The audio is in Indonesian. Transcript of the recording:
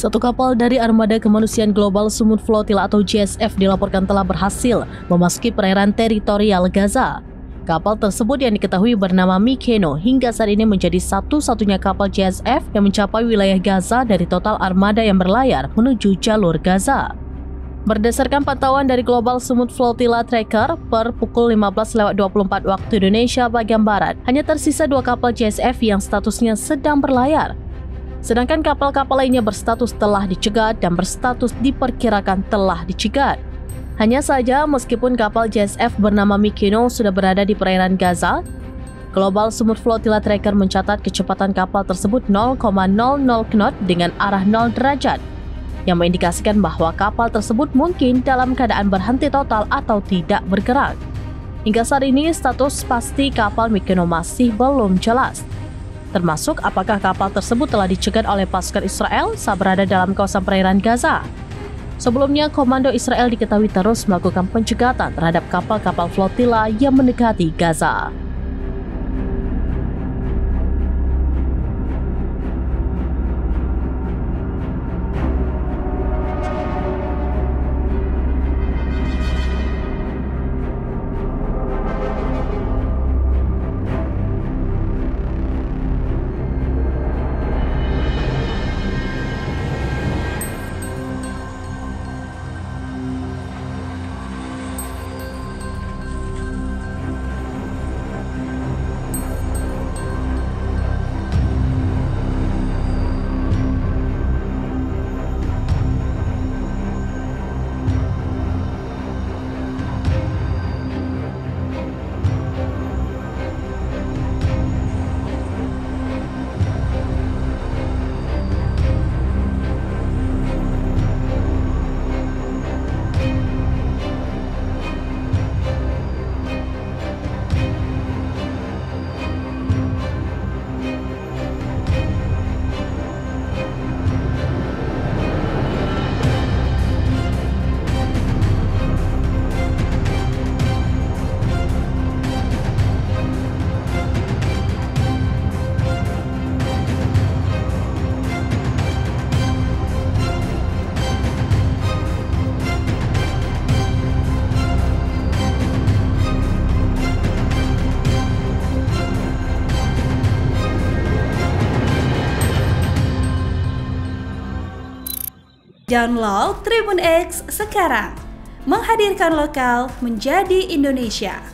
Satu kapal dari Armada Kemanusiaan Global Sumut Flotilla atau JSF dilaporkan telah berhasil memasuki perairan teritorial Gaza. Kapal tersebut yang diketahui bernama Mykonos hingga saat ini menjadi satu-satunya kapal JSF yang mencapai wilayah Gaza dari total armada yang berlayar menuju jalur Gaza. Berdasarkan pantauan dari Global Sumut Flotilla Tracker, per pukul 15.24 waktu Indonesia bagian Barat, hanya tersisa 2 kapal JSF yang statusnya sedang berlayar. Sedangkan kapal-kapal lainnya berstatus telah dicegat dan berstatus diperkirakan telah dicegat. Hanya saja, meskipun kapal JSF bernama Mykonos sudah berada di perairan Gaza, Global Sumut Flotilla Tracker mencatat kecepatan kapal tersebut 0,00 knot dengan arah 0 derajat, yang mengindikasikan bahwa kapal tersebut mungkin dalam keadaan berhenti total atau tidak bergerak. Hingga saat ini, status pasti kapal Mykonos masih belum jelas, termasuk apakah kapal tersebut telah dicegat oleh pasukan Israel saat berada dalam kawasan perairan Gaza. Sebelumnya, Komando Israel diketahui terus melakukan pencegatan terhadap kapal-kapal flotilla yang mendekati Gaza. Download Tribun X sekarang, menghadirkan lokal menjadi Indonesia.